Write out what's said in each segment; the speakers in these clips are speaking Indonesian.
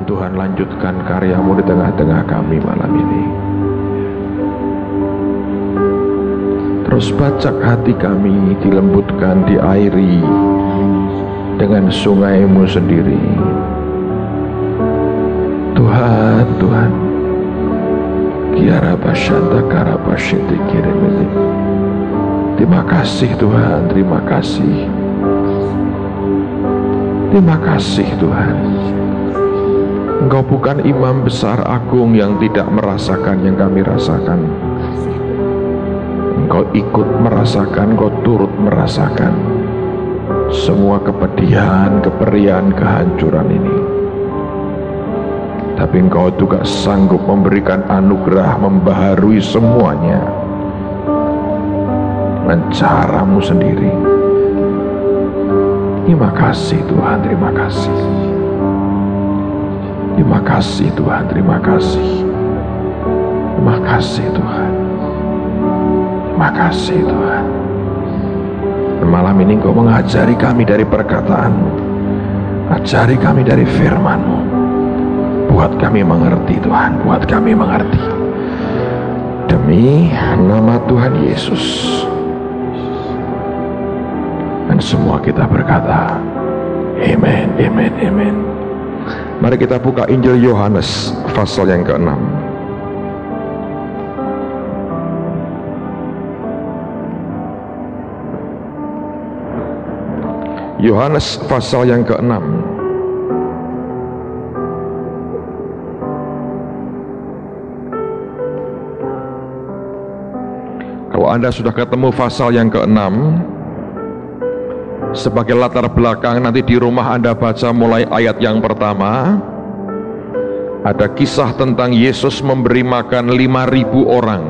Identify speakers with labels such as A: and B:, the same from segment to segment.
A: Tuhan lanjutkan karya-Mu di tengah-tengah kami malam ini. Terus bacak hati kami dilembutkan, diairi dengan sungai-Mu sendiri. Tuhan, Tuhan, terima kasih Tuhan, terima kasih. Terima kasih Tuhan. Engkau bukan imam besar agung yang tidak merasakan yang kami rasakan. Engkau ikut merasakan, Engkau turut merasakan semua kepedihan, keperihan, kehancuran ini. Tapi Engkau juga sanggup memberikan anugerah, membaharui semuanya dengan cara-Mu sendiri. Terima kasih Tuhan, terima kasih. Terima kasih Tuhan, terima kasih. Terima kasih Tuhan. Terima kasih Tuhan. Dan malam ini Engkau mengajari kami dari perkataan-Mu, ajari kami dari firman-Mu. Buat kami mengerti Tuhan, buat kami mengerti. Demi nama Tuhan Yesus. Dan semua kita berkata, amen, amen, amen. Mari kita buka Injil Yohanes pasal yang ke-6. Yohanes pasal yang ke-6. Kalau Anda sudah ketemu pasal yang ke-6, sebagai latar belakang nanti di rumah Anda baca mulai ayat yang pertama. Ada kisah tentang Yesus memberi makan 5.000 orang.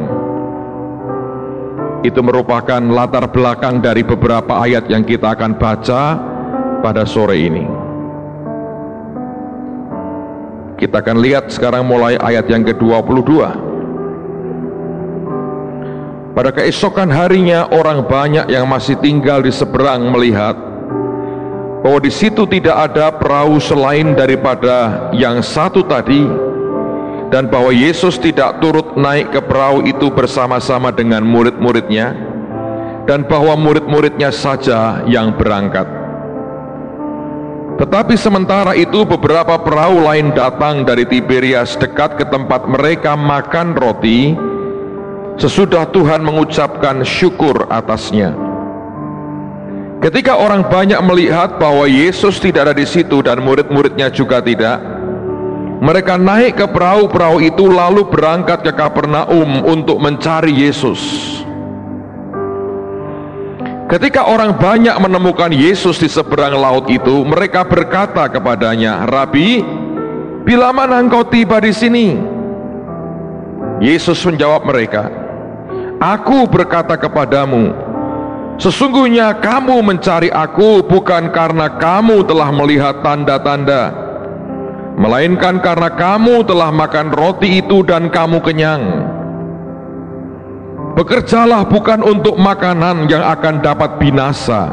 A: Itu merupakan latar belakang dari beberapa ayat yang kita akan baca pada sore ini. Kita akan lihat sekarang mulai ayat yang ke-22. Pada keesokan harinya orang banyak yang masih tinggal di seberang melihat bahwa di situ tidak ada perahu selain daripada yang satu tadi, dan bahwa Yesus tidak turut naik ke perahu itu bersama-sama dengan murid-muridnya, dan bahwa murid-muridnya saja yang berangkat. Tetapi sementara itu beberapa perahu lain datang dari Tiberias dekat ke tempat mereka makan roti sesudah Tuhan mengucapkan syukur atasnya. Ketika orang banyak melihat bahwa Yesus tidak ada di situ dan murid-muridnya juga tidak, mereka naik ke perahu-perahu itu lalu berangkat ke Kapernaum untuk mencari Yesus. Ketika orang banyak menemukan Yesus di seberang laut itu, mereka berkata kepadanya, "Rabi, bila mana engkau tiba di sini?" Yesus menjawab mereka, "Aku berkata kepadamu, sesungguhnya kamu mencari aku bukan karena kamu telah melihat tanda-tanda, melainkan karena kamu telah makan roti itu dan kamu kenyang. Bekerjalah bukan untuk makanan yang akan dapat binasa,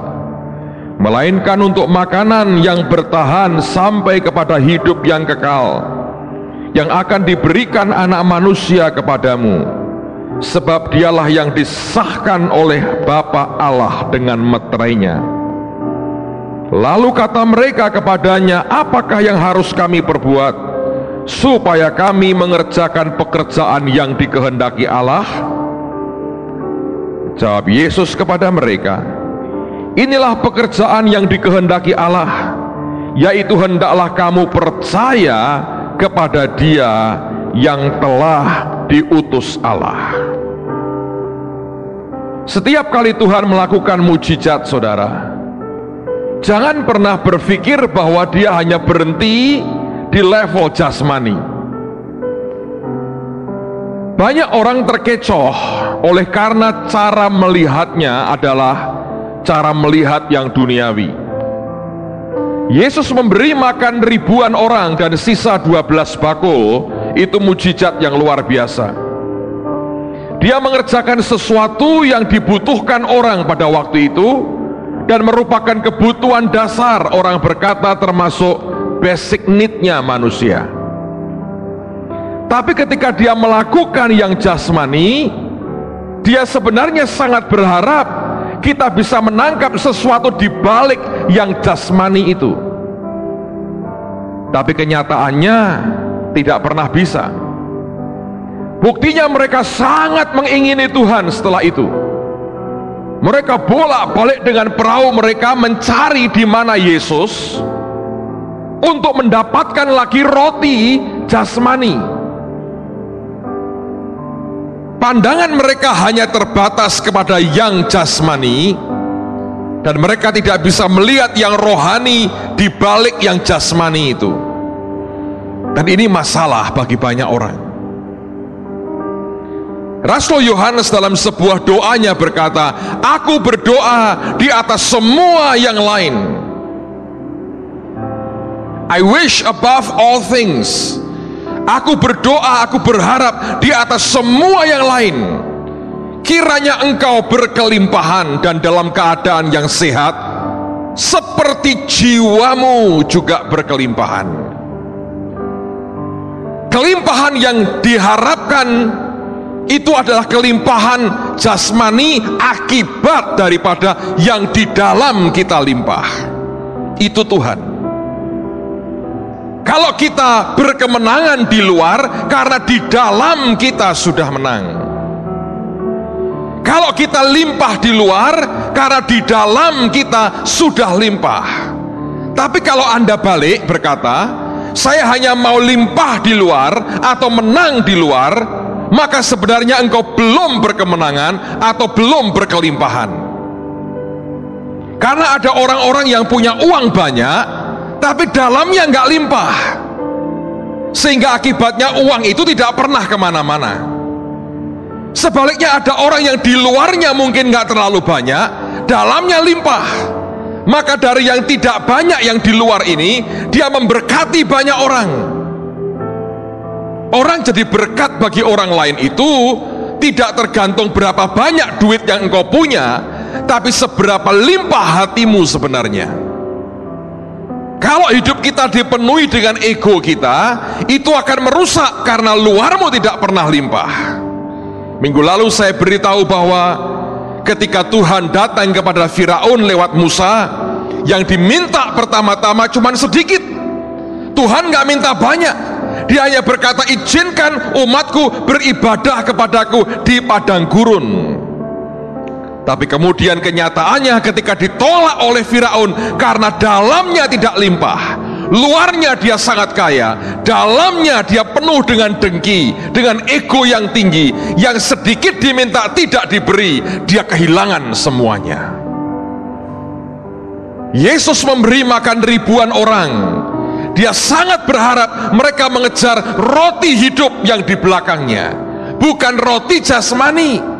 A: melainkan untuk makanan yang bertahan sampai kepada hidup yang kekal, yang akan diberikan Anak Manusia kepadamu. Sebab dialah yang disahkan oleh Bapa Allah dengan meterainya." Lalu kata mereka kepadanya, "Apakah yang harus kami perbuat supaya kami mengerjakan pekerjaan yang dikehendaki Allah?" Jawab Yesus kepada mereka, "Inilah pekerjaan yang dikehendaki Allah, yaitu hendaklah kamu percaya kepada Dia yang telah diutus Allah." Setiap kali Tuhan melakukan mujizat, saudara, jangan pernah berpikir bahwa Dia hanya berhenti di level jasmani. Banyak orang terkecoh oleh karena cara melihatnya adalah cara melihat yang duniawi. Yesus memberi makan ribuan orang dan sisa 12 bakul, itu mujizat yang luar biasa. Dia mengerjakan sesuatu yang dibutuhkan orang pada waktu itu dan merupakan kebutuhan dasar, orang berkata termasuk basic need-nya manusia. Tapi ketika dia melakukan yang jasmani, dia sebenarnya sangat berharap kita bisa menangkap sesuatu di balik yang jasmani itu. Tapi kenyataannya tidak pernah bisa. Buktinya mereka sangat mengingini Tuhan setelah itu. Mereka bolak-balik dengan perahu mereka mencari di mana Yesus untuk mendapatkan lagi roti jasmani. Pandangan mereka hanya terbatas kepada yang jasmani, dan mereka tidak bisa melihat yang rohani di balik yang jasmani itu. Dan ini masalah bagi banyak orang. Rasul Yohanes dalam sebuah doanya berkata, "Aku berdoa di atas semua yang lain. I wish above all things." Aku berdoa, aku berharap di atas semua yang lain, kiranya engkau berkelimpahan dan dalam keadaan yang sehat, seperti jiwamu juga berkelimpahan. Kelimpahan yang diharapkan itu adalah kelimpahan jasmani akibat daripada yang di dalam kita limpah. Itu Tuhan. Kalau kita berkemenangan di luar, karena di dalam kita sudah menang. Kalau kita limpah di luar, karena di dalam kita sudah limpah. Tapi kalau Anda balik berkata, saya hanya mau limpah di luar atau menang di luar, maka sebenarnya engkau belum berkemenangan atau belum berkelimpahan. Karena ada orang-orang yang punya uang banyak, tapi dalamnya nggak limpah, sehingga akibatnya uang itu tidak pernah kemana-mana. Sebaliknya ada orang yang di luarnya mungkin nggak terlalu banyak, dalamnya limpah. Maka dari yang tidak banyak yang di luar ini, dia memberkati banyak orang. Orang jadi berkat bagi orang lain itu tidak tergantung berapa banyak duit yang engkau punya, tapi seberapa limpah hatimu sebenarnya. Kalau hidup kita dipenuhi dengan ego kita, itu akan merusak karena luarmu tidak pernah limpah. Minggu lalu saya beritahu bahwa ketika Tuhan datang kepada Firaun lewat Musa, yang diminta pertama-tama cuma sedikit. Tuhan gak minta banyak. Dia hanya berkata, izinkan umatku beribadah kepadaku di padang gurun. Tapi kemudian kenyataannya ketika ditolak oleh Firaun karena dalamnya tidak limpah, luarnya dia sangat kaya, dalamnya dia penuh dengan dengki, dengan ego yang tinggi, yang sedikit diminta tidak diberi, dia kehilangan semuanya. Yesus memberi makan ribuan orang. Dia sangat berharap mereka mengejar roti hidup yang di belakangnya, bukan roti jasmani.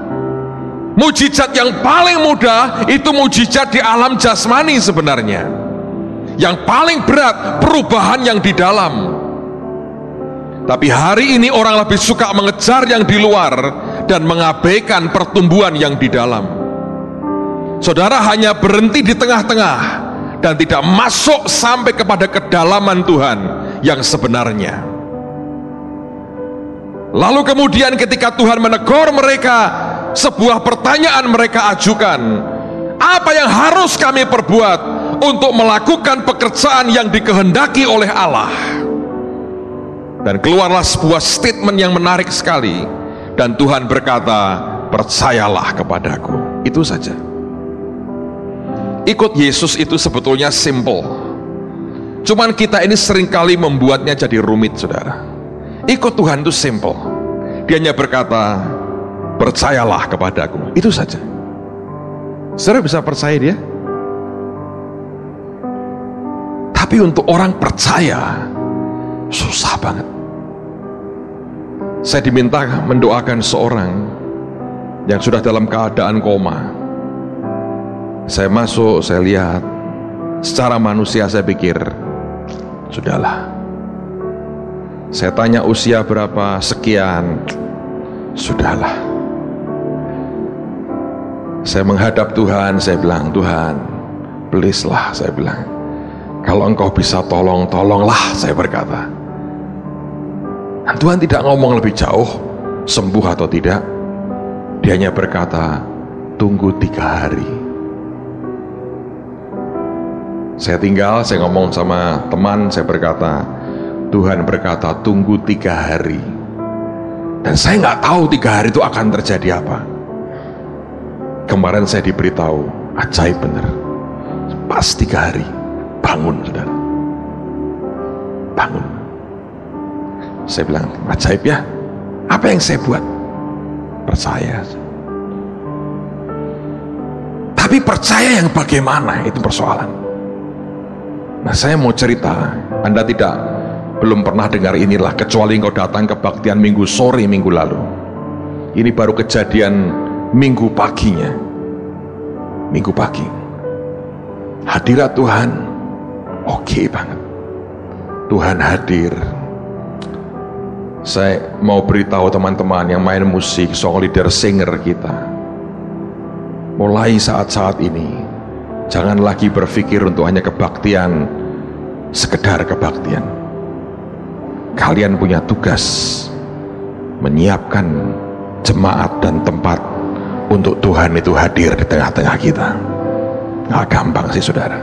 A: Mujizat yang paling mudah itu mujizat di alam jasmani sebenarnya. Yang paling berat perubahan yang di dalam. Tapi hari ini orang lebih suka mengejar yang di luar dan mengabaikan pertumbuhan yang di dalam. Saudara hanya berhenti di tengah-tengah dan tidak masuk sampai kepada kedalaman Tuhan yang sebenarnya. Lalu kemudian ketika Tuhan menegur mereka, sebuah pertanyaan mereka ajukan, apa yang harus kami perbuat untuk melakukan pekerjaan yang dikehendaki oleh Allah? Dan keluarlah sebuah statement yang menarik sekali, dan Tuhan berkata, percayalah kepadaku. Itu saja. Ikut Yesus itu sebetulnya simple, cuman kita ini seringkali membuatnya jadi rumit, saudara. Ikut Tuhan itu simple. Dia hanya berkata, percayalah kepadaku. Itu saja. Saudara bisa percaya dia? Tapi untuk orang percaya susah banget. Saya diminta mendoakan seorang yang sudah dalam keadaan koma. Saya masuk, saya lihat, secara manusia saya pikir, sudahlah. Saya tanya usia berapa, sekian, sudahlah. Saya menghadap Tuhan, saya bilang, Tuhan, please lah, saya bilang, kalau engkau bisa tolong, tolonglah, saya berkata. Dan Tuhan tidak ngomong lebih jauh, sembuh atau tidak. Dia hanya berkata, tunggu 3 hari. Saya tinggal, saya ngomong sama teman, saya berkata, Tuhan berkata, tunggu 3 hari. Dan saya nggak tahu 3 hari itu akan terjadi apa. Kemarin saya diberitahu, ajaib bener. Pas 3 hari, bangun saudara. Bangun. Saya bilang, ajaib ya. Apa yang saya buat? Percaya. Tapi percaya yang bagaimana? Itu persoalan. Nah, saya mau cerita. Anda belum pernah dengar inilah, kecuali engkau datang kebaktian minggu sore minggu lalu. Ini baru kejadian minggu paginya. Minggu pagi. Hadirat Tuhan oke banget. Tuhan hadir. Saya mau beritahu teman-teman yang main musik, song leader, singer kita, mulai saat-saat ini jangan lagi berpikir untuk hanya kebaktian, sekedar kebaktian. Kalian punya tugas menyiapkan jemaat dan tempat untuk Tuhan itu hadir di tengah-tengah kita. Nggak gampang sih saudara,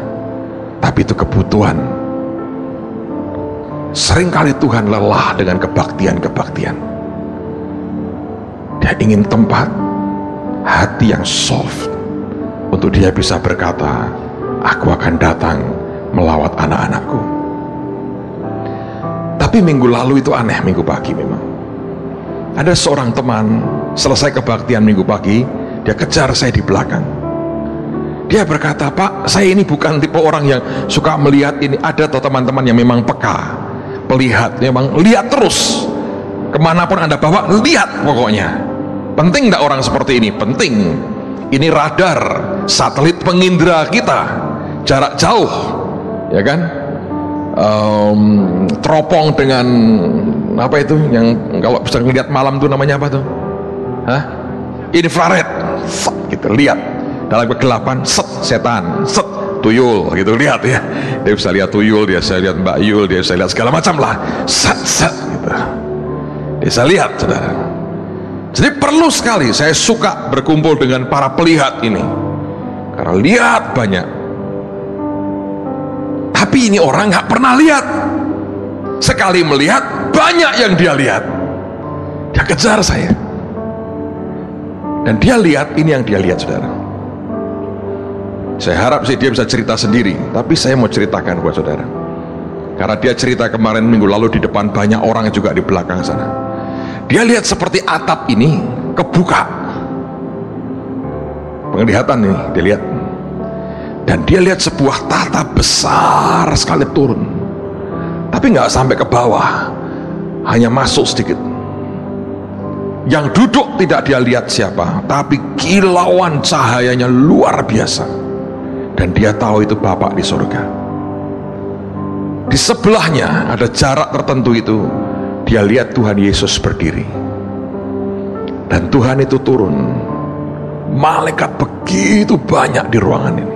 A: tapi itu kebutuhan. Seringkali Tuhan lelah dengan kebaktian-kebaktian. Dia ingin tempat, hati yang soft, untuk dia bisa berkata, aku akan datang melawat anak-anakku. Tapi minggu lalu itu aneh, minggu pagi memang. Ada seorang teman, selesai kebaktian minggu pagi, dia kejar saya di belakang. Dia berkata, Pak, saya ini bukan tipe orang yang suka melihat ini. Ada atau teman-teman yang memang peka, pelihat, memang lihat terus. Kemanapun Anda bawa, lihat pokoknya. Penting enggak orang seperti ini? Penting. Ini radar, satelit pengindra kita, jarak jauh, ya kan? Teropong dengan apa itu? Yang kalau bisa ngelihat malam tuh namanya apa tuh? Hah? Infrared. Set, gitu, lihat. Dalam kegelapan, set, setan, set, tuyul, gitu, lihat ya. Dia bisa lihat tuyul, dia bisa lihat Mbak Yul, dia bisa lihat segala macam lah. Set, set, gitu. Dia bisa lihat, saudara. Jadi perlu sekali, saya suka berkumpul dengan para pelihat ini, karena lihat banyak. Tapi ini orang nggak pernah lihat. Sekali melihat, banyak yang dia lihat. Dia kejar saya. Dan dia lihat, ini yang dia lihat, saudara. Saya harap sih dia bisa cerita sendiri, tapi saya mau ceritakan buat saudara. Karena dia cerita kemarin minggu lalu di depan banyak orang juga di belakang sana. Dia lihat seperti atap ini kebuka. Penglihatan ini dia lihat. Dan dia lihat sebuah tahta besar sekali turun. Tapi nggak sampai ke bawah, hanya masuk sedikit. Yang duduk tidak dia lihat siapa, tapi kilauan cahayanya luar biasa. Dan dia tahu itu Bapak di surga. Di sebelahnya ada jarak tertentu itu, dia lihat Tuhan Yesus berdiri. Dan Tuhan itu turun. Malaikat begitu banyak di ruangan ini.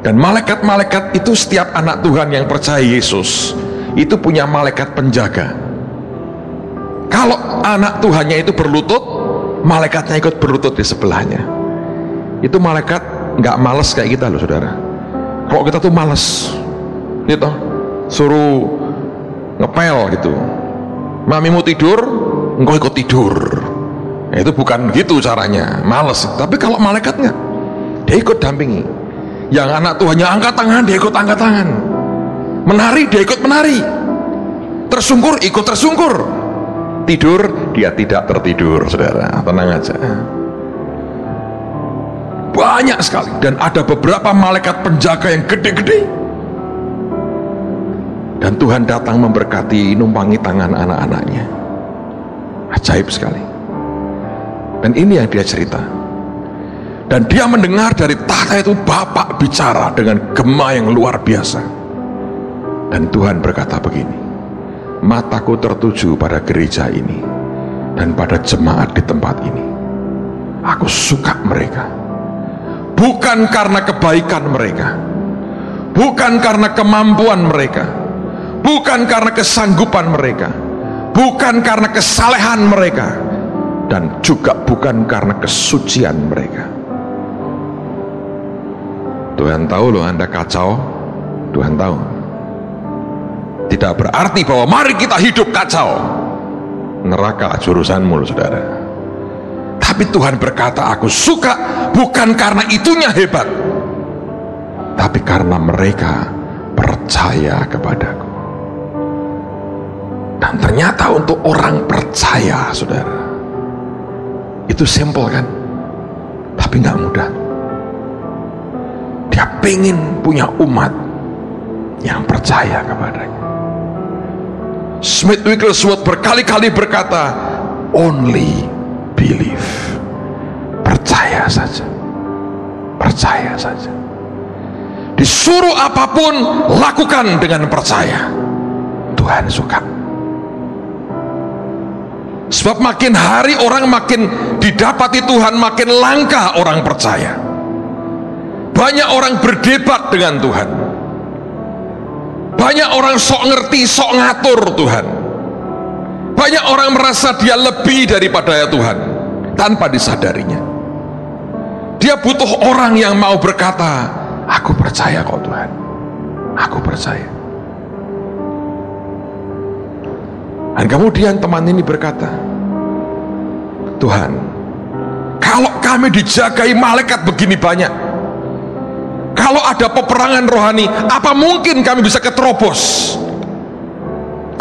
A: Dan malaikat-malaikat itu, setiap anak Tuhan yang percaya Yesus itu punya malaikat penjaga. Kalau anak Tuhannya itu berlutut, malaikatnya ikut berlutut di sebelahnya. Itu malaikat nggak males kayak kita loh saudara. Kalau kita tuh males gitu, suruh ngepel gitu, mamimu tidur, engkau ikut tidur. Nah, itu bukan gitu caranya, males. Tapi kalau malaikat nggak, dia ikut dampingi. Yang anak Tuhannya angkat tangan, dia ikut angkat tangan. Menari, dia ikut menari. Tersungkur, ikut tersungkur. Tidur, dia tidak tertidur saudara, tenang aja. Banyak sekali. Dan ada beberapa malaikat penjaga yang gede-gede. Dan Tuhan datang memberkati, numpangi tangan anak-anaknya. Ajaib sekali. Dan ini yang dia cerita. Dan dia mendengar dari tahta itu Bapak bicara dengan gema yang luar biasa. Dan Tuhan berkata begini, mataku tertuju pada gereja ini dan pada jemaat di tempat ini. Aku suka mereka. Bukan karena kebaikan mereka, bukan karena kemampuan mereka, bukan karena kesanggupan mereka, bukan karena kesalehan mereka, dan juga bukan karena kesucian mereka. Tuhan tahu loh Anda kacau, Tuhan tahu. Tidak berarti bahwa mari kita hidup kacau, neraka jurusanmu loh saudara. Tapi Tuhan berkata, aku suka bukan karena itunya hebat, tapi karena mereka percaya kepadaku. Dan ternyata untuk orang percaya, saudara, itu simple kan? Tapi nggak mudah. Dia pengen punya umat yang percaya kepadanya. Smith Wigglesworth berkali-kali berkata, only believe. Percaya saja. Percaya saja. Disuruh apapun, lakukan dengan percaya. Tuhan suka. Sebab makin hari orang makin didapati Tuhan, makin langka orang percaya. Banyak orang berdebat dengan Tuhan. Banyak orang sok ngerti, sok ngatur Tuhan. Banyak orang merasa dia lebih daripada Tuhan tanpa disadarinya. Dia butuh orang yang mau berkata, aku percaya kok Tuhan, aku percaya. Dan kemudian teman ini berkata, Tuhan, kalau kami dijagai malaikat begini banyak, kalau ada peperangan rohani, apa mungkin kami bisa keterobos?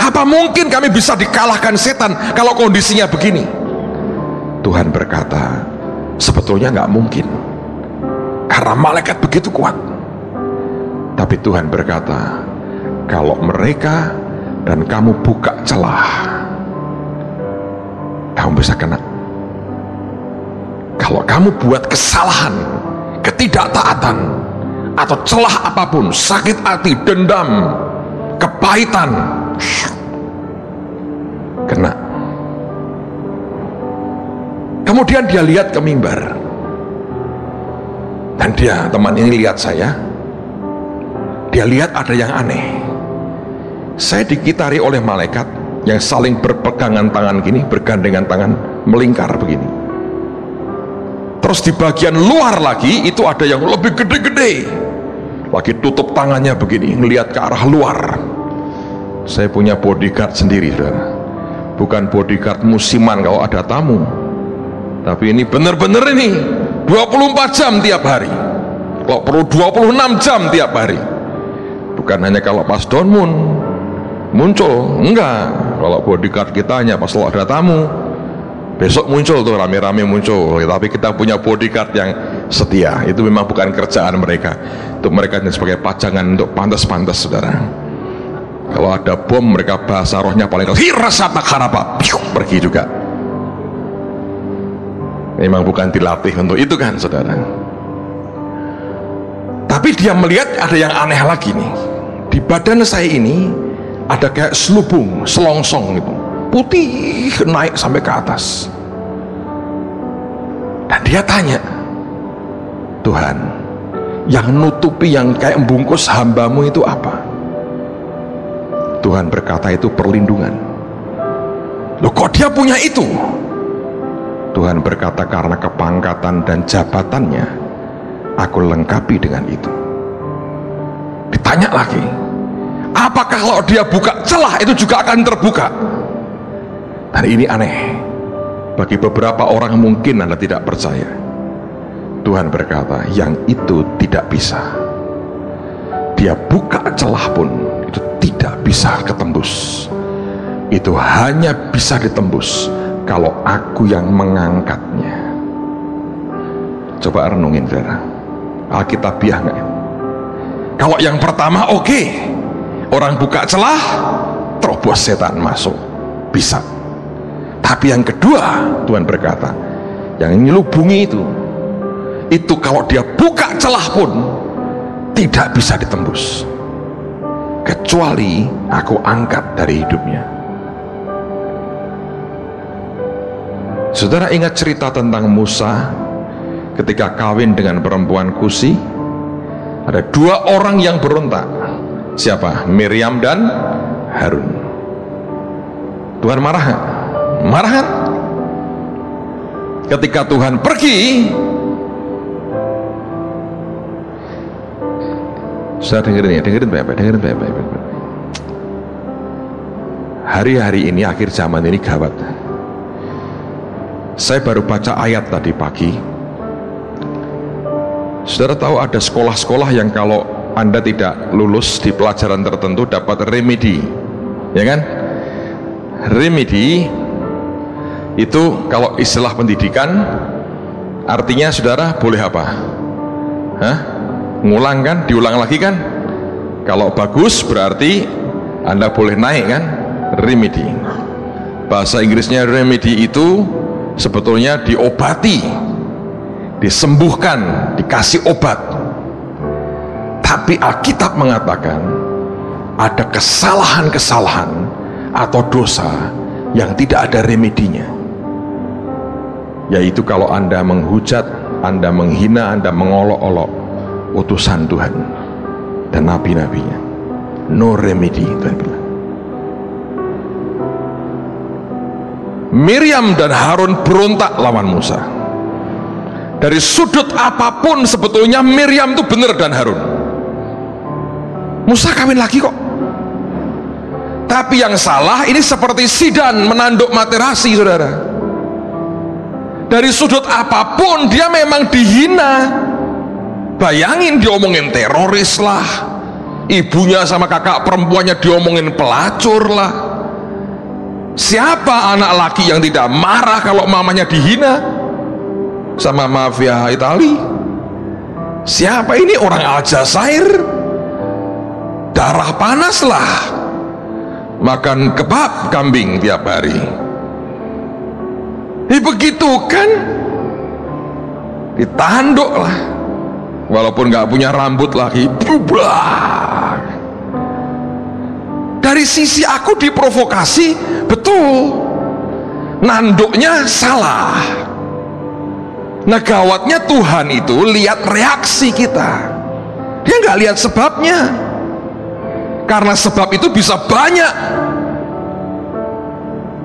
A: Apa mungkin kami bisa dikalahkan setan kalau kondisinya begini? Tuhan berkata, sebetulnya nggak mungkin, karena malaikat begitu kuat. Tapi Tuhan berkata, kalau mereka dan kamu buka celah, kamu bisa kena. Kalau kamu buat kesalahan, ketidaktaatan, atau celah apapun, sakit hati, dendam, kepahitan, kena. Kemudian dia lihat ke mimbar, dan dia, teman ini lihat saya, dia lihat ada yang aneh. Saya dikitari oleh malaikat yang saling berpegangan tangan gini, bergandengan tangan, melingkar begini. Terus di bagian luar lagi itu ada yang lebih gede-gede, lagi tutup tangannya begini, ngelihat ke arah luar. Saya punya bodyguard sendiri, saudara. Bukan bodyguard musiman kalau ada tamu, tapi ini benar-benar ini 24 jam tiap hari, kalau perlu 26 jam tiap hari. Bukan hanya kalau pas Don Moon muncul, enggak. Kalau bodyguard kita hanya pas ada tamu, besok muncul tuh, rame-rame muncul. Tapi kita punya bodyguard yang setia. Itu memang bukan kerjaan mereka, untuk mereka sebagai pajangan untuk pantas-pantas, saudara. Kalau ada bom, mereka bahasa rohnya paling keras, hirasata harapa, pergi juga. Memang bukan dilatih untuk itu kan, saudara. Tapi dia melihat ada yang aneh lagi nih. Di badan saya ini ada kayak selubung, selongsong gitu, putih naik sampai ke atas. Dan dia tanya, Tuhan, yang nutupi, yang kayak membungkus hambamu itu apa? Tuhan berkata, itu perlindungan. Loh, kok dia punya itu? Tuhan berkata, karena kepangkatan dan jabatannya, aku lengkapi dengan itu. Ditanya lagi, apakah kalau dia buka celah itu juga akan terbuka? Dan ini aneh. Bagi beberapa orang mungkin Anda tidak percaya. Tuhan berkata, yang itu tidak bisa. Dia buka celah pun itu tidak bisa ketembus. Itu hanya bisa ditembus kalau aku yang mengangkatnya. Coba renungin, saudara. Alkitabiah nggak? Kalau yang pertama oke, orang buka celah, terobos setan masuk, bisa. Tapi yang kedua, Tuhan berkata, yang nyelubungi itu kalau dia buka celah pun tidak bisa ditembus, kecuali aku angkat dari hidupnya. Saudara ingat cerita tentang Musa ketika kawin dengan perempuan Kusi? Ada dua orang yang berontak. Siapa? Miriam dan Harun. Tuhan marah nggak? Marah kan? Ketika Tuhan pergi, saya dengerin baik-baik. Hari-hari ini, akhir zaman ini gawat. Saya baru baca ayat tadi pagi. Saudara tahu ada sekolah-sekolah yang kalau Anda tidak lulus di pelajaran tertentu dapat remedi, ya kan? Remedi itu kalau istilah pendidikan artinya saudara boleh apa? Ngulang kan? Diulang lagi kan? Kalau bagus berarti Anda boleh naik kan? Remedi. Bahasa Inggrisnya remedi itu sebetulnya diobati, disembuhkan, dikasih obat. Tapi Alkitab mengatakan ada kesalahan-kesalahan atau dosa yang tidak ada remedinya, yaitu kalau Anda menghujat, Anda menghina, Anda mengolok-olok utusan Tuhan dan nabi-nabinya. No remedy, Tuhan bilang. Miriam dan Harun berontak lawan Musa. Dari sudut apapun sebetulnya Miriam itu benar dan Harun. Musa kawin lagi kok. Tapi yang salah ini seperti Sidan menanduk Materasi, saudara. Dari sudut apapun dia memang dihina. Bayangin diomongin teroris lah, ibunya sama kakak perempuannya diomongin pelacur lah. Siapa anak laki yang tidak marah kalau mamanya dihina sama mafia Itali? Siapa ini? Orang Aljazair, darah panas lah, makan kebab kambing tiap hari. Begitu kan, ditanduk lah, walaupun nggak punya rambut lagi, berubah. Dari sisi aku diprovokasi, betul, nanduknya salah. Nah gawatnya Tuhan itu lihat reaksi kita, dia nggak lihat sebabnya, karena sebab itu bisa banyak,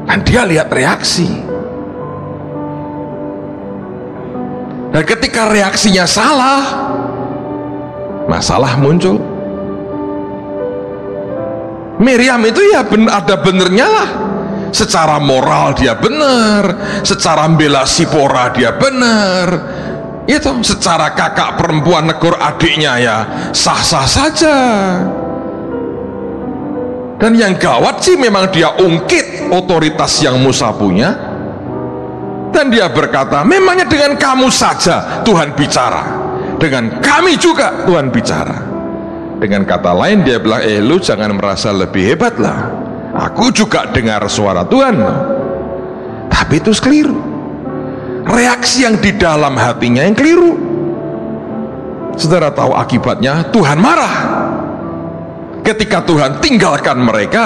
A: dan dia lihat reaksi. Dan ketika reaksinya salah, masalah muncul. Miriam itu ya ada benernya lah. Secara moral dia benar, secara bela Sipora dia benar, itu secara kakak perempuan negor adiknya ya sah-sah saja. Dan yang gawat sih memang dia ungkit otoritas yang Musa punya, dan dia berkata memangnya dengan kamu saja Tuhan bicara, dengan kami juga Tuhan bicara. Dengan kata lain dia bilang, lu jangan merasa lebih hebat lah, aku juga dengar suara Tuhan. Tapi itu keliru. Reaksi yang di dalam hatinya yang keliru. Saudara tahu akibatnya, Tuhan marah. Ketika Tuhan tinggalkan mereka,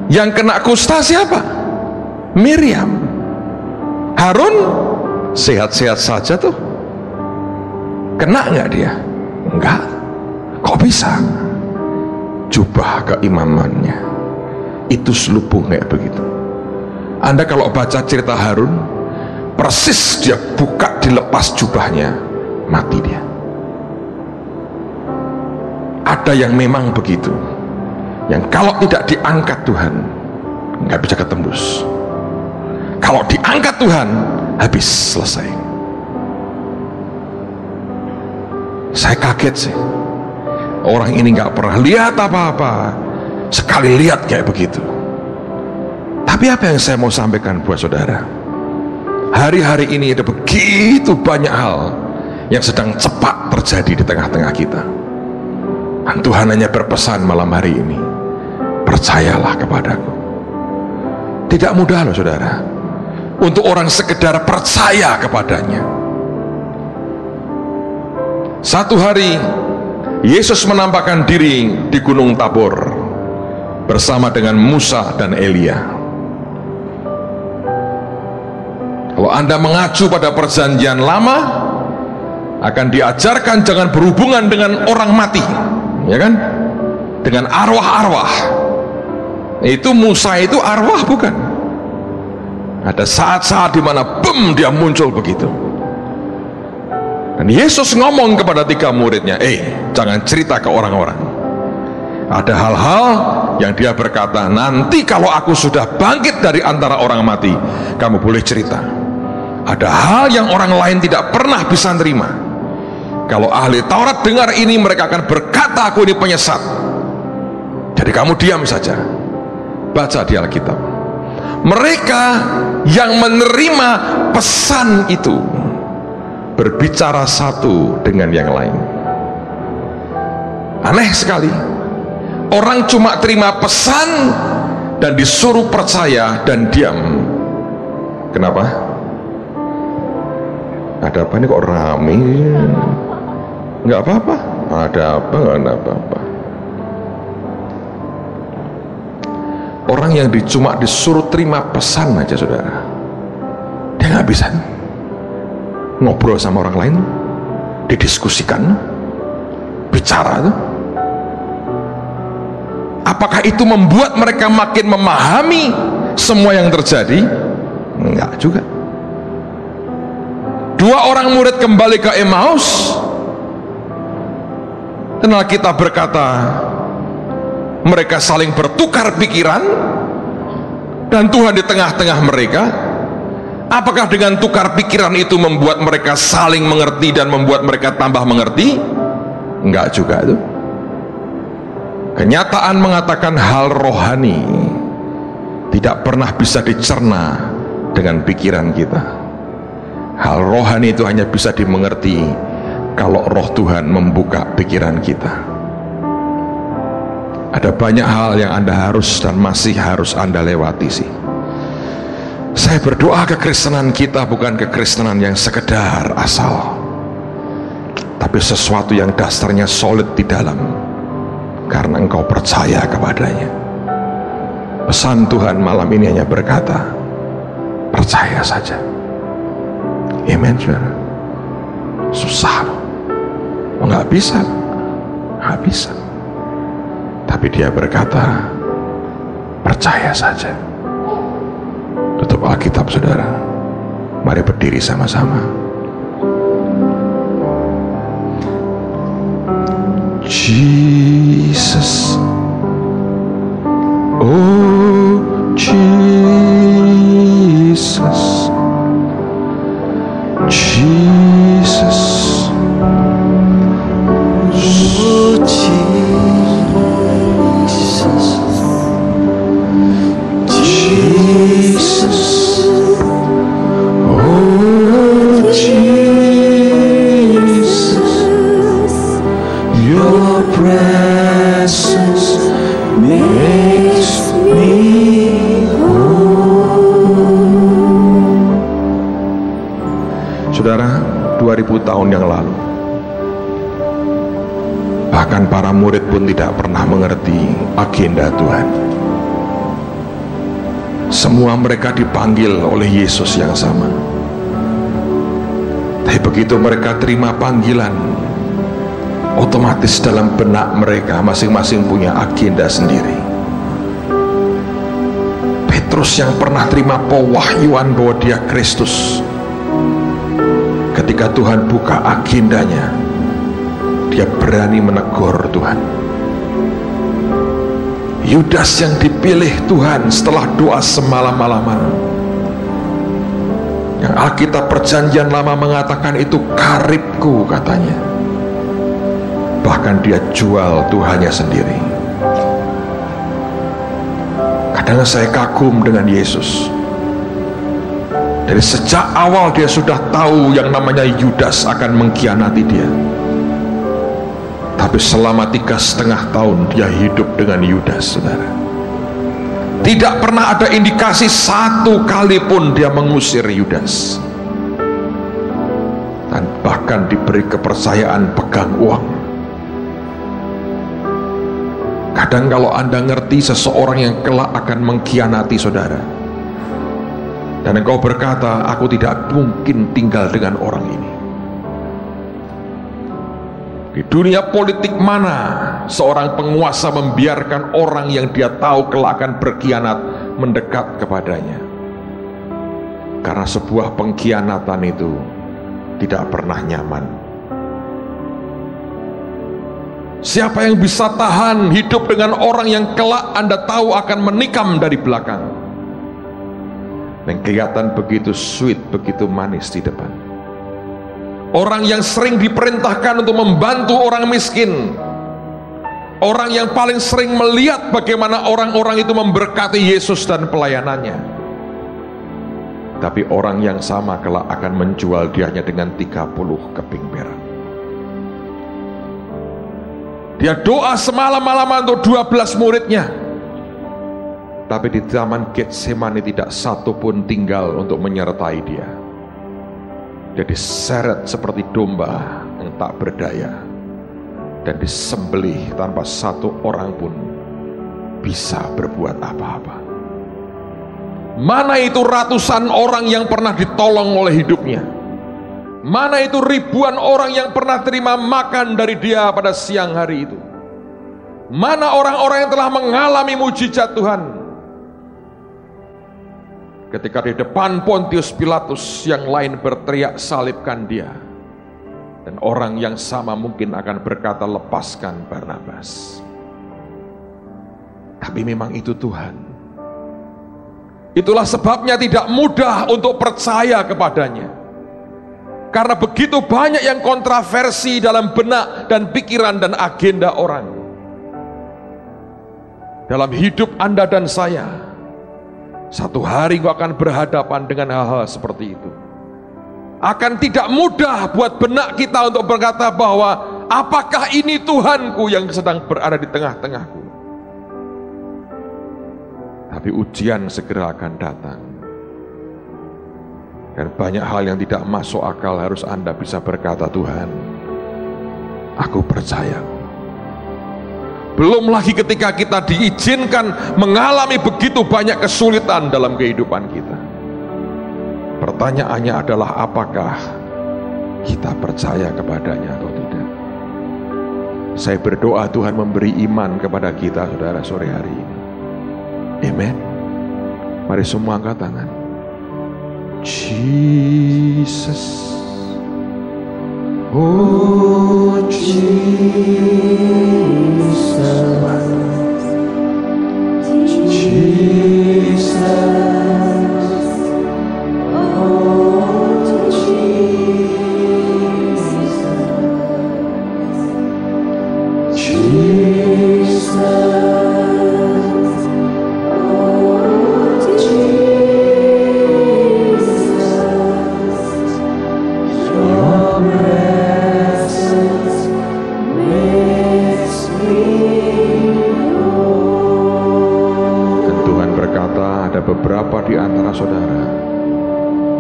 A: yang kena kusta siapa? Miriam. Harun sehat-sehat saja tuh, kena nggak dia? Enggak. Kok bisa? Jubah keimamannya itu selubung kayak begitu. Anda kalau baca cerita Harun, persis dia buka dilepas jubahnya, mati dia. Ada yang memang begitu, yang kalau tidak diangkat Tuhan nggak bisa ketembus. Kalau diangkat Tuhan, habis, selesai. Saya kaget sih, orang ini nggak pernah lihat apa-apa, sekali lihat kayak begitu. Tapi apa yang saya mau sampaikan buat saudara, hari-hari ini ada begitu banyak hal yang sedang cepat terjadi di tengah-tengah kita. Dan Tuhan hanya berpesan malam hari ini, percayalah kepadaku. Tidak mudah loh saudara, untuk orang sekedar percaya kepadanya. Satu hari Yesus menampakkan diri di Gunung Tabor bersama dengan Musa dan Elia. Kalau Anda mengacu pada perjanjian lama, akan diajarkan jangan berhubungan dengan orang mati, ya kan? Dengan arwah-arwah. Itu Musa itu arwah bukan? Ada saat-saat di mana dia muncul begitu. Dan Yesus ngomong kepada 3 muridnya, jangan cerita ke orang-orang. Ada hal-hal yang dia berkata, nanti kalau aku sudah bangkit dari antara orang mati, kamu boleh cerita. Ada hal yang orang lain tidak pernah bisa nerima. Kalau ahli Taurat dengar ini, mereka akan berkata aku ini penyesat. Jadi kamu diam saja. Baca di Alkitab. Mereka yang menerima pesan itu berbicara satu dengan yang lain. Aneh sekali. Orang cuma terima pesan dan disuruh percaya dan diam. Kenapa? Ada apa ini kok rame? Enggak apa-apa. Ada apa? Enggak apa-apa. Orang yang cuma disuruh terima pesan aja, saudara, dia nggak bisa ngobrol sama orang lain, didiskusikan, bicara tuh. Apakah itu membuat mereka makin memahami semua yang terjadi? Enggak juga. 2 orang murid kembali ke Emmaus, dan Alkitab berkata mereka saling bertukar pikiran, dan Tuhan di tengah-tengah mereka. Apakah dengan tukar pikiran itu membuat mereka saling mengerti dan membuat mereka tambah mengerti? Enggak juga itu. Kenyataan mengatakan hal rohani tidak pernah bisa dicerna dengan pikiran kita. Hal rohani itu hanya bisa dimengerti kalau Roh Tuhan membuka pikiran kita. Ada banyak hal yang Anda harus dan masih harus Anda lewati sih. Saya berdoa kekristenan kita bukan kekristenan yang sekedar asal, tapi sesuatu yang dasarnya solid di dalam, karena engkau percaya kepadanya. Pesan Tuhan malam ini hanya berkata, percaya saja. Amen, saudara. Susah loh, nggak bisa. Tapi dia berkata, percaya saja. Tutup Alkitab, saudara. Mari berdiri sama-sama. Jesus, oh Jesus, Jesus, oh Jesus. Saudara, 2000 tahun yang lalu, bahkan para murid pun tidak pernah mengerti agenda Tuhan. Semua mereka dipanggil oleh Yesus yang sama. Tapi begitu mereka terima panggilan, otomatis dalam benak mereka masing-masing punya agenda sendiri. Petrus yang pernah terima pewahyuan bahwa dia Kristus, ketika Tuhan buka agendanya, dia berani menegur Tuhan. Yudas yang dipilih Tuhan setelah doa semalam-malaman, yang Alkitab Perjanjian Lama mengatakan itu karibku katanya, bahkan dia jual Tuhannya sendiri. Kadang saya kagum dengan Yesus. Dari sejak awal dia sudah tahu yang namanya Yudas akan mengkhianati dia. Tapi selama 3,5 tahun dia hidup dengan Yudas, saudara. Tidak pernah ada indikasi satu kali pun dia mengusir Yudas. Dan bahkan diberi kepercayaan pegang uang. Kadang kalau Anda ngerti seseorang yang kelak akan mengkhianati saudara, dan engkau berkata, aku tidak mungkin tinggal dengan orang ini, Di dunia politik mana seorang penguasa membiarkan orang yang dia tahu kelak akan berkhianat mendekat kepadanya? Karena sebuah pengkhianatan itu tidak pernah nyaman. Siapa yang bisa tahan hidup dengan orang yang kelak Anda tahu akan menikam dari belakang? Yang kelihatan begitu sweet, begitu manis di depan. Orang yang sering diperintahkan untuk membantu orang miskin. Orang yang paling sering melihat bagaimana orang-orang itu memberkati Yesus dan pelayanannya. Tapi orang yang sama kelak akan menjual dianya dengan 30 keping perak. Dia doa semalam-malaman untuk 12 muridnya. Tapi di taman Getsemani tidak satu pun tinggal untuk menyertai dia. Dia diseret seperti domba yang tak berdaya dan disembelih tanpa satu orang pun bisa berbuat apa-apa. Mana itu ratusan orang yang pernah ditolong oleh hidupnya? Mana itu ribuan orang yang pernah terima makan dari dia pada siang hari itu? Mana orang-orang yang telah mengalami mujizat Tuhan? Ketika di depan Pontius Pilatus yang lain berteriak salibkan dia, dan orang yang sama mungkin akan berkata lepaskan Barnabas. Tapi memang itu Tuhan. Itulah sebabnya tidak mudah untuk percaya kepadanya. Karena begitu banyak yang kontroversi dalam benak dan pikiran dan agenda orang. Dalam hidup Anda dan saya, satu hari engkau akan berhadapan dengan hal-hal seperti itu. Akan tidak mudah buat benak kita untuk berkata bahwa apakah ini Tuhanku yang sedang berada di tengah-tengahku. Tapi ujian segera akan datang. Dan banyak hal yang tidak masuk akal harus Anda bisa berkata, Tuhan, aku percaya. Belum lagi ketika kita diizinkan mengalami begitu banyak kesulitan dalam kehidupan kita. Pertanyaannya adalah apakah kita percaya kepadanya atau tidak. Saya berdoa Tuhan memberi iman kepada kita saudara sore hari ini. Amen. Mari semua angkat tangan. Jesus, oh Jesus, Jesus, oh Jesus, Jesus. Beberapa di antara saudara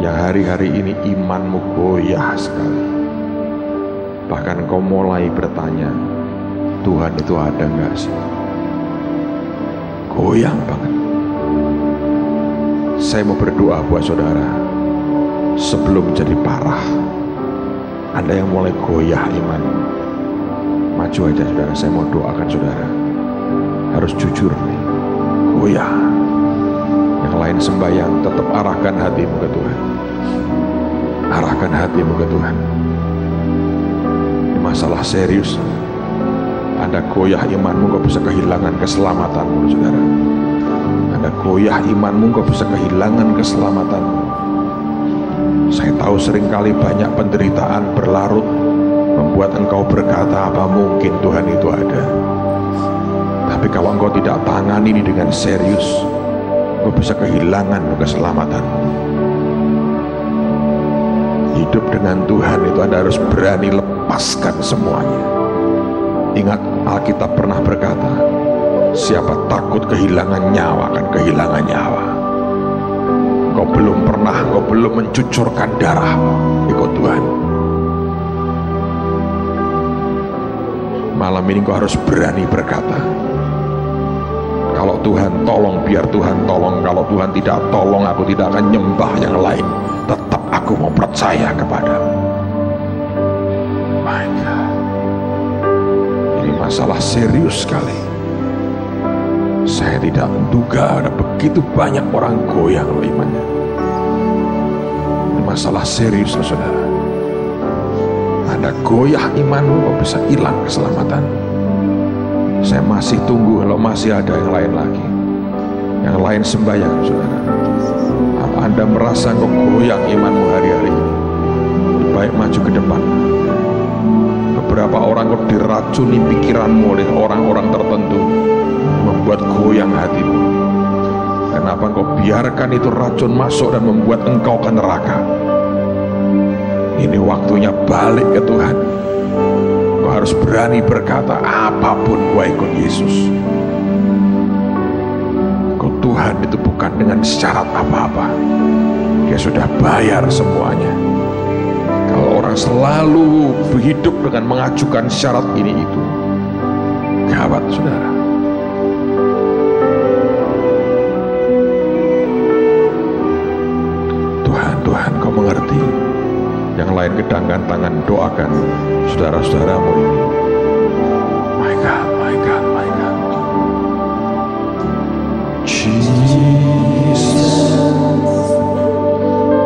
A: yang hari-hari ini imanmu goyah sekali. Bahkan kau mulai bertanya, Tuhan itu ada enggak sih? Goyang banget. Saya mau berdoa buat saudara sebelum jadi parah. Anda yang mulai goyah iman, maju aja saudara. Saya mau doakan saudara. Harus jujur nih, goyah. Yang lain sembahyang, tetap arahkan hatimu ke Tuhan. Arahkan hatimu ke Tuhan. Ini masalah serius. Anda goyah imanmu, kau bisa kehilangan keselamatanmu, saudara. Anda goyah imanmu, kau bisa kehilangan keselamatanmu. Saya tahu seringkali banyak penderitaan berlarut membuat engkau berkata, apa mungkin Tuhan itu ada. Tapi kalau engkau tidak tangani ini dengan serius, kau bisa kehilangan keselamatanmu. Hidup dengan Tuhan itu Anda harus berani lepaskan semuanya. Ingat, Alkitab pernah berkata, siapa takut kehilangan nyawa akan kehilangan nyawa. Kau belum pernah, kau belum mencucurkan darah, ikut Tuhan. Malam ini kau harus berani berkata, kalau Tuhan tolong, biar Tuhan tolong. Kalau Tuhan tidak tolong, aku tidak akan nyembah yang lain. Tetap aku mau percaya kepadamu. My God. masalah serius sekali. Saya tidak menduga ada begitu banyak orang goyang loh imannya. Ini masalah serius loh saudara. Anda goyah imanmu kok bisa hilang keselamatan. Saya masih tunggu kalau masih ada yang lain lagi. Yang lain sembahyang saudara. Apa Anda merasa kok goyang imanmu hari-hari ini? Lebih baik maju ke depan. Beberapa orang kok diracuni pikiranmu oleh orang-orang tertentu, membuat goyang hatimu. Kenapa engkau biarkan itu racun masuk dan membuat engkau ke neraka? Ini waktunya balik ke Tuhan. Engkau harus berani berkata, apapun gua ikut Yesus. Engkau Tuhan itu bukan dengan syarat apa-apa. Dia sudah bayar semuanya. Kalau orang selalu hidup dengan mengajukan syarat ini itu, gawat saudara. Tuhan kau mengerti. Yang lain kedangkan tangan, doakan saudara-saudaramu ini. My God, my God, my God. Jesus.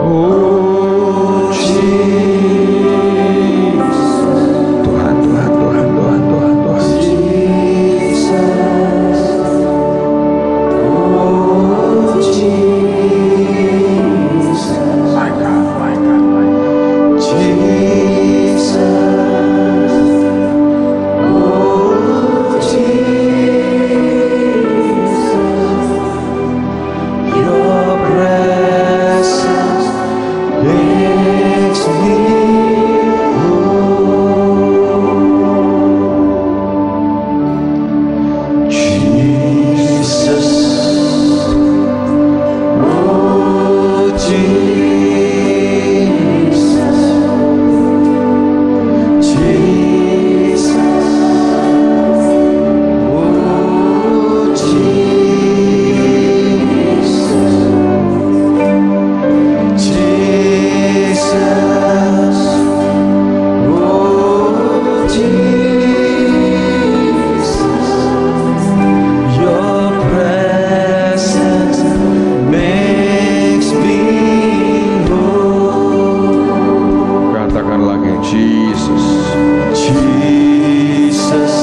A: Oh Jesus. Tuhan, Tuhan, Tuhan, Tuhan, Tuhan, Tuhan. Jesus. Oh Jesus. My God, my God, my God. Jesus. Oh Jesus. Your presence makes me whole. Jesus. Oh Jesus. Jesus. Oh Jesus. Jesus. Oh Jesus. Your presence makes me whole. Katakan lagi, Jesus. Jesus.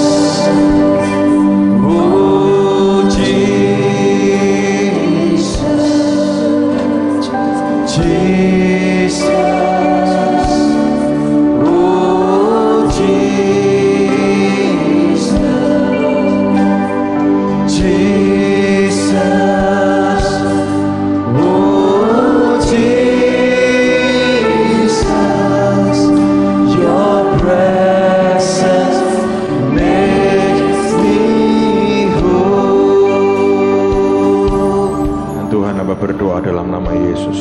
A: Oh Jesus. Jesus. Oh Jesus. Jesus. Oh Jesus. Your presence makes me whole. Dan Tuhan, hamba berdoa dalam nama Yesus.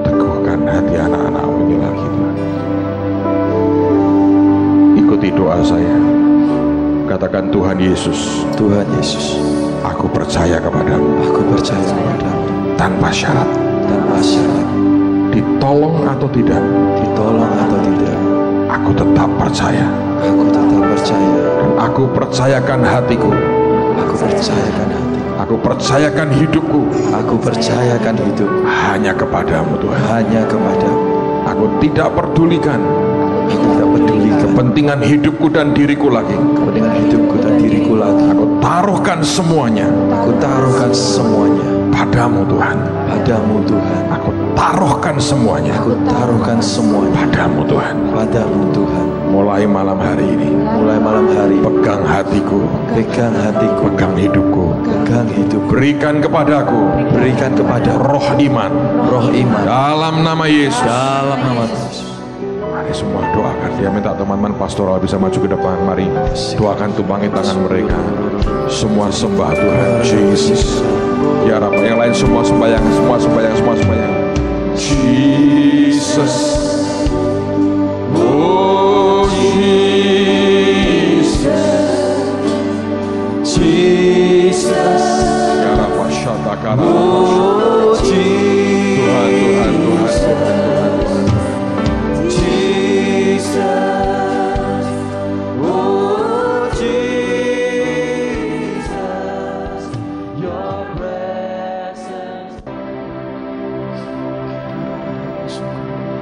A: Teguhkan hati anak-anak-Mu ini lagi Tuhan. Ikuti doa saya. Katakan, Tuhan Yesus,
B: Tuhan Yesus,
A: aku percaya kepadamu
B: aku percaya kepadamu
A: tanpa syarat.
B: tanpa syarat,
A: Ditolong atau tidak,
B: ditolong atau tidak,
A: aku tetap percaya.
B: aku tetap percaya.
A: Dan aku percayakan hatiku,
B: Aku percayakan hati,
A: aku percayakan hidupku
B: aku percayakan hidup
A: hanya kepadamu Tuhan.
B: hanya kepadamu.
A: Aku tidak pedulikan
B: Aku tidak pedulikan
A: kepentingan hidupku dan diriku lagi.
B: kepentingan hidupku dan diriku lagi.
A: Aku taruhkan semuanya
B: Aku taruhkan semuanya
A: padamu Tuhan.
B: padamu Tuhan.
A: Aku taruhkan semuanya
B: Aku taruhkan semuanya
A: padamu Tuhan.
B: padamu Tuhan.
A: Mulai malam hari ini,
B: Mulai malam hari,
A: pegang hatiku,
B: pegang hatiku,
A: pegang hidupku.
B: pegang hidupku.
A: Berikan kepadaku
B: Berikan kepada
A: roh iman
B: roh iman
A: dalam nama Yesus.
B: dalam nama Yesus.
A: Mari semua doakan. Dia minta teman-teman pastoral bisa maju ke depan. Mari doakan, tumpangi tangan mereka. Semua sembah Tuhan Yesus. Ya Rabb, yang lain semua sembahyang, semua sembahyang, semua sembahyang. Jesus. Oh Jesus.
B: Jesus.
A: Ya Rabb, syadakara.
B: Oh
A: Tuhan, Tuhan, Tuhan, Tuhan, Tuhan, Tuhan.
B: Jesus.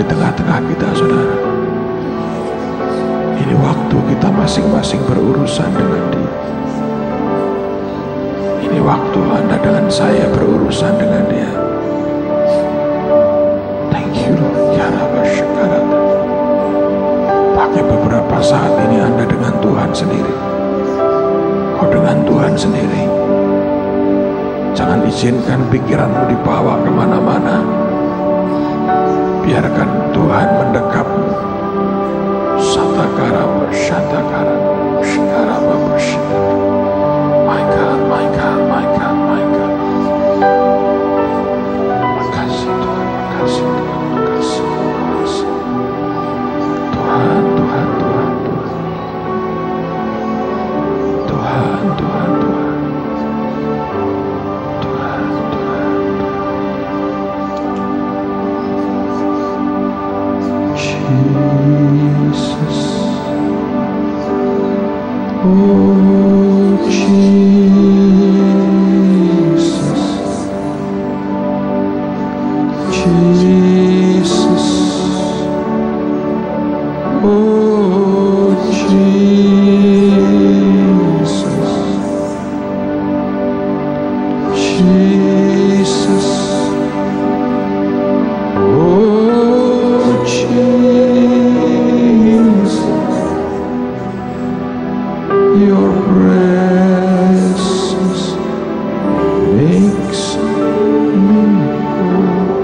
A: di tengah-tengah kita, saudara. Ini waktu kita masing-masing berurusan dengan Dia. Ini waktu Anda dengan saya berurusan dengan Dia. Thank you Lord. Ya Rabbi syukuran. Pakai beberapa saat ini Anda dengan Tuhan sendiri. Kau dengan Tuhan sendiri. Jangan izinkan pikiranmu dibawa kemana-mana. Biarkan Tuhan mendekapmu. Satakara bersatakara, shikara bersatakara. My God, my God, my God, my God. Makasih Tuhan, makasih Tuhan, makasih, makasih. Tuhan, Tuhan, Tuhan, Tuhan. Tuhan, Tuhan, Tuhan. Tuhan, Tuhan. Jesus. Oh Jesus. Jesus. Oh Jesus. Jesus. Oh Jesus. Your presence makes me whole.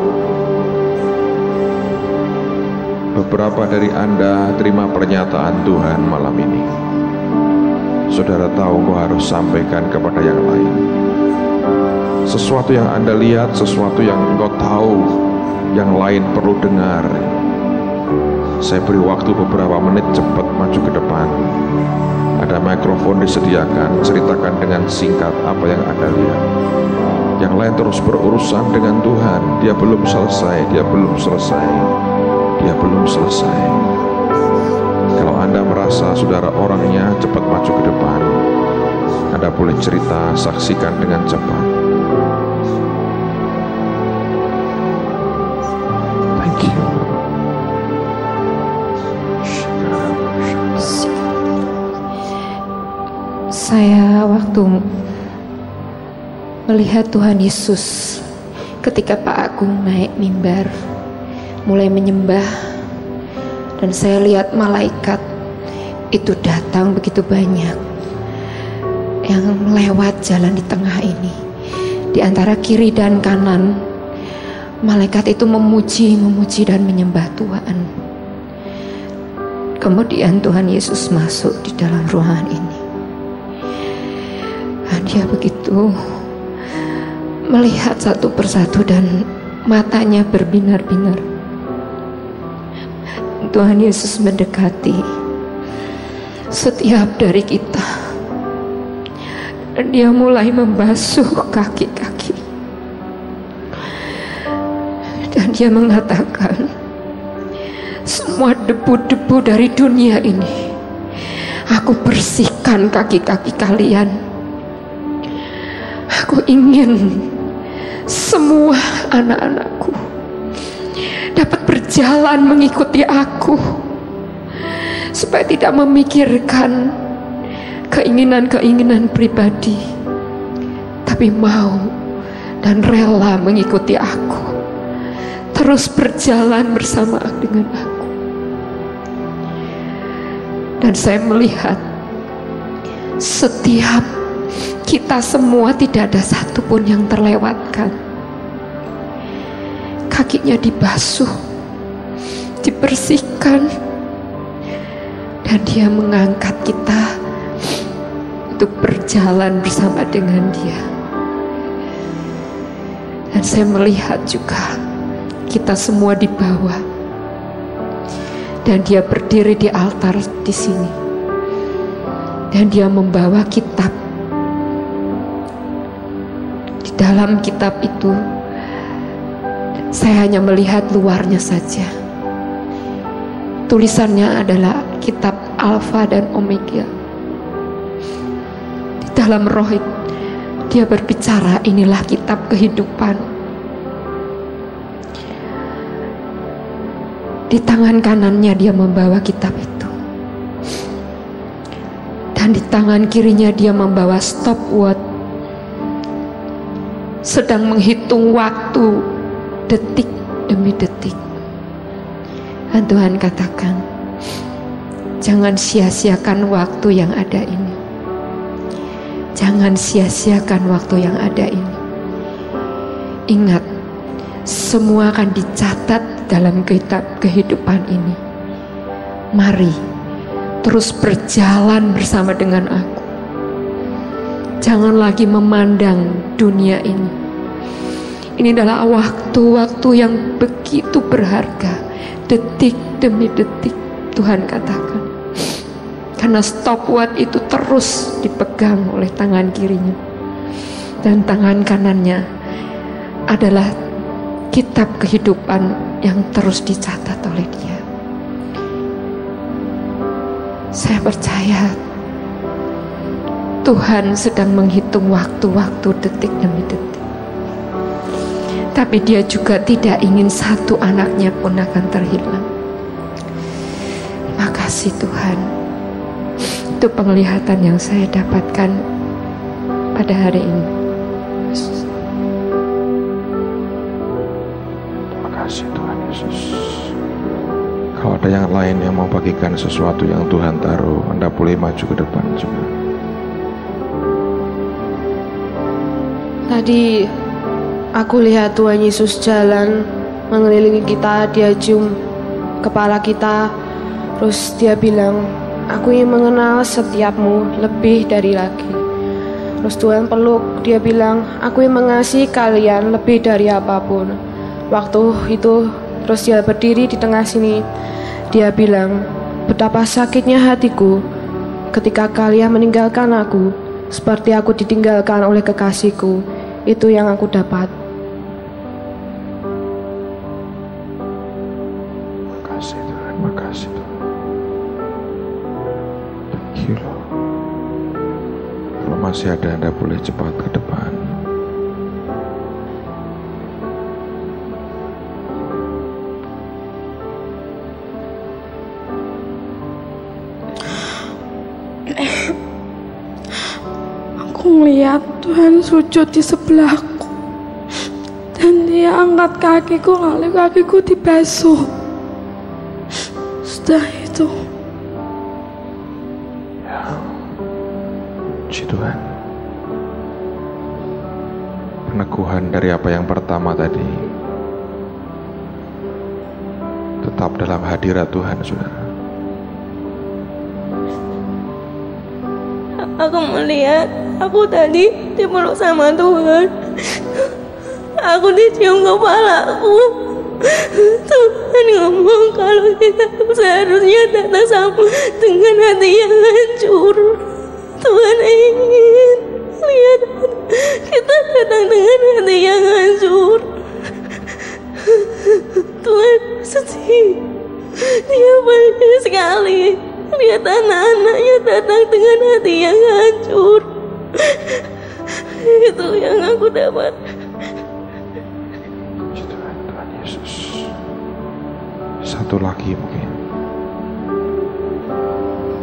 A: Beberapa dari Anda terima pernyataan Tuhan malam ini. Saudara tahu kau harus sampaikan kepada yang lain. Sesuatu yang Anda lihat, sesuatu yang engkau tahu, yang lain perlu dengar. Saya beri waktu beberapa menit, cepat maju ke depan. Ada mikrofon disediakan, ceritakan dengan singkat apa yang Anda lihat. Yang lain terus berurusan dengan Tuhan. Dia belum selesai, dia belum selesai, dia belum selesai. Kalau Anda merasa saudara orangnya, cepat maju ke depan. Anda boleh cerita, saksikan dengan cepat. Thank you.
C: Saya waktu melihat Tuhan Yesus ketika Pak Agung naik mimbar, mulai menyembah, dan saya lihat malaikat itu datang begitu banyak yang lewat jalan di tengah ini. Di antara kiri dan kanan, malaikat itu memuji dan menyembah Tuhan. Kemudian Tuhan Yesus masuk di dalam ruangan ini. Dia begitu melihat satu persatu dan matanya berbinar-binar. Tuhan Yesus mendekati setiap dari kita. Dan Dia mulai membasuh kaki-kaki. Dan Dia mengatakan, semua debu-debu dari dunia ini Aku bersihkan kaki-kaki kalian. Aku ingin semua anak-anakku dapat berjalan mengikuti Aku, supaya tidak memikirkan keinginan-keinginan pribadi, tapi mau dan rela mengikuti Aku, terus berjalan bersama dengan Aku. Dan saya melihat setiap kita semua tidak ada satupun yang terlewatkan. Kakinya dibasuh, dibersihkan, dan Dia mengangkat kita untuk berjalan bersama dengan Dia. Dan saya melihat juga kita semua di bawah, dan Dia berdiri di altar di sini, dan Dia membawa kitab. Dalam kitab itu saya hanya melihat luarnya saja. Tulisannya adalah kitab Alfa dan Omega. Di dalam roh Dia berbicara, inilah kitab kehidupan. Di tangan kanannya dia membawa kitab itu, dan di tangan kirinya dia membawa stopwatch, sedang menghitung waktu detik demi detik. Dan Tuhan katakan, jangan sia-siakan waktu yang ada ini. Jangan sia-siakan waktu yang ada ini. Ingat, semua akan dicatat dalam kitab kehidupan ini. Mari terus berjalan bersama dengan aku. Jangan lagi memandang dunia ini. Ini adalah waktu-waktu yang begitu berharga, detik demi detik, Tuhan katakan. Karena stopwatch itu terus dipegang oleh tangan kirinya, dan tangan kanannya adalah kitab kehidupan yang terus dicatat oleh dia. Saya percaya Tuhan sedang menghitung waktu-waktu detik demi detik. Tapi dia juga tidak ingin satu anaknya pun akan terhilang. Makasih Tuhan. Itu penglihatan yang saya dapatkan pada hari ini.
A: Terima kasih Tuhan Yesus. Kalau ada yang lain yang mau bagikan sesuatu yang Tuhan taruh, Anda boleh maju ke depan juga.
D: Tadi aku lihat Tuhan Yesus jalan mengelilingi kita, dia cium kepala kita, terus dia bilang, aku ingin mengenal setiapmu lebih dari lagi. Terus Tuhan peluk, dia bilang, aku ingin mengasihi kalian lebih dari apapun. Waktu itu terus dia berdiri di tengah sini, dia bilang, betapa sakitnya hatiku ketika kalian meninggalkan aku, seperti aku ditinggalkan oleh kekasihku. Itu yang aku dapat.
A: Makasih Tuhan, makasih Tuhan. Thank you Lord. Kalau masih ada, Anda boleh cepat ke depan.
E: Aku melihat Tuhan sujud di sebelahku, dan dia angkat kakiku, lalu kakiku dibasuh. Sudah itu.
A: Ya, puji Tuhan. Peneguhan dari apa yang pertama tadi tetap dalam hadirat Tuhan, saudara.
E: Aku melihat aku tadi dipeluk sama Tuhan. Aku dicium kepalaku. Tuhan ngomong kalau kita seharusnya datang sama dengan hati yang hancur. Tuhan ingin lihat kita datang dengan hati yang hancur. Tuhan sedih. Dia banyak sekali lihat anak-anaknya datang dengan hati yang hancur. Itu yang aku dapat.
A: Tuhan Yesus. Satu lagi mungkin.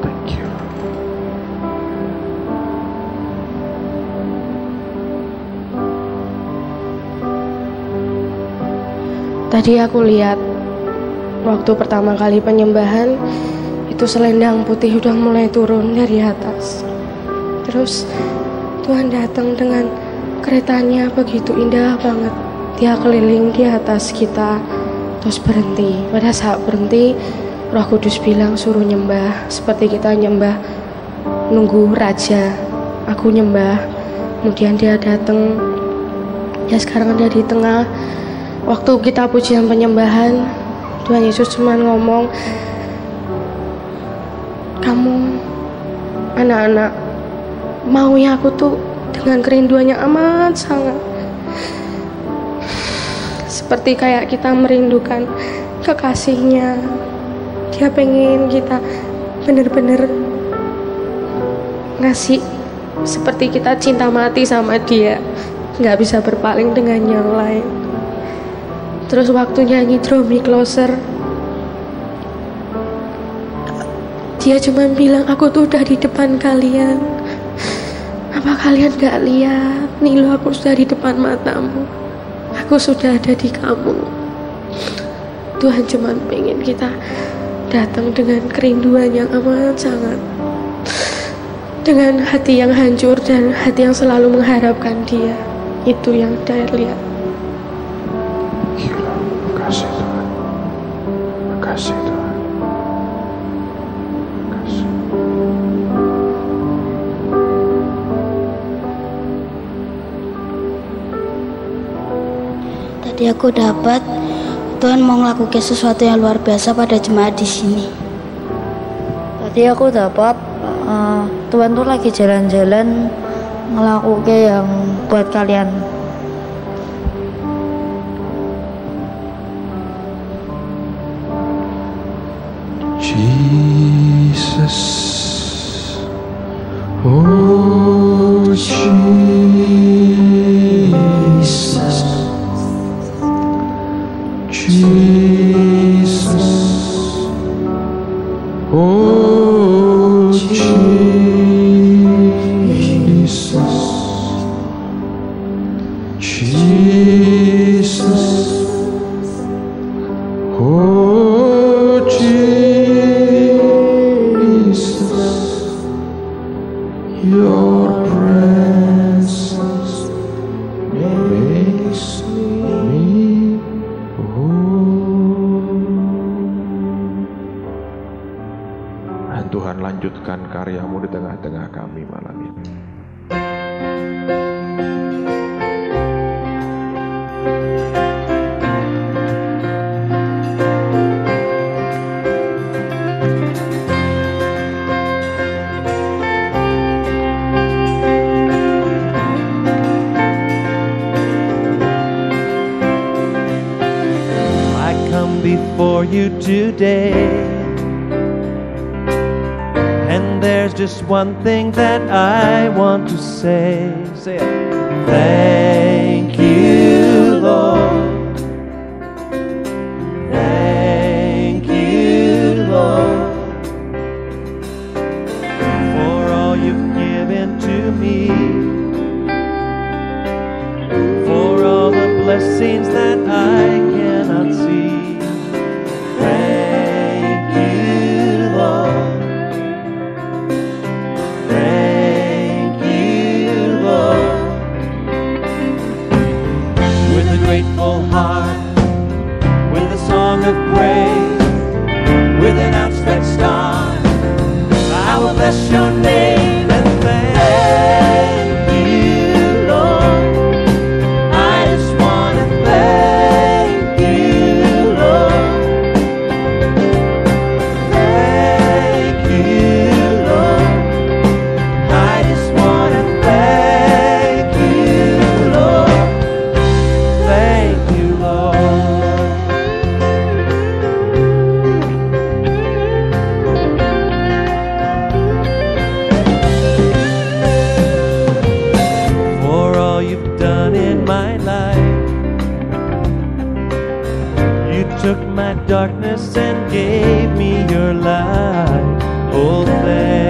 A: Thank you.
D: Tadi aku lihat waktu pertama kali penyembahan, itu selendang putih udah mulai turun dari atas. Terus Tuhan datang dengan keretanya begitu indah banget. Dia keliling di atas kita, terus berhenti. Pada saat berhenti, Roh Kudus bilang suruh nyembah, seperti kita nyembah nunggu raja. Aku nyembah, kemudian dia datang. Ya sekarang ada di tengah. Waktu kita pujian penyembahan, Tuhan Yesus cuma ngomong, kamu anak-anak maunya aku tuh dengan kerinduannya amat sangat, seperti kayak kita merindukan kekasihnya. Dia pengen kita bener-bener ngasih seperti kita cinta mati sama dia, nggak bisa berpaling dengan yang lain. Terus waktu nyanyi Draw Me Closer, Dia cuma bilang, aku tuh udah di depan kalian. Apa kalian gak lihat? Nih lo, aku sudah di depan matamu. Aku sudah ada di kamu. Tuhan cuma pengen kita datang dengan kerinduan yang amat sangat, dengan hati yang hancur dan hati yang selalu mengharapkan Dia. Itu yang saya lihat.
A: Makasih Tuhan. Makasih Tuhan. Makasih.
F: Tadi aku dapat Tuhan mau ngelakuin sesuatu yang luar biasa pada jemaat di sini.
G: Tadi aku dapat Tuhan tuh lagi jalan-jalan ngelakuin yang buat kalian.
A: Jesus, oh Jesus, Jesus, oh Jesus, Jesus, oh Jesus, your presence makes me whole. Dan Tuhan, lanjutkan karyamu di tengah-tengah kami malam ini.
B: Before you today, and there's just one thing that I want to say. Say it. Thank you, Lord. Thank you, Lord, for all you've given to me, for all the blessings that I cannot see. Grateful heart, with a song of praise, with an outstretched arm, I will bless your name and thank you, Lord. I just want to thank you, Lord. Thank you, Lord. I just want to thank you, Lord. Thank you, Lord. For all you've done in my life, you took my darkness and gave me your light. Oh, thank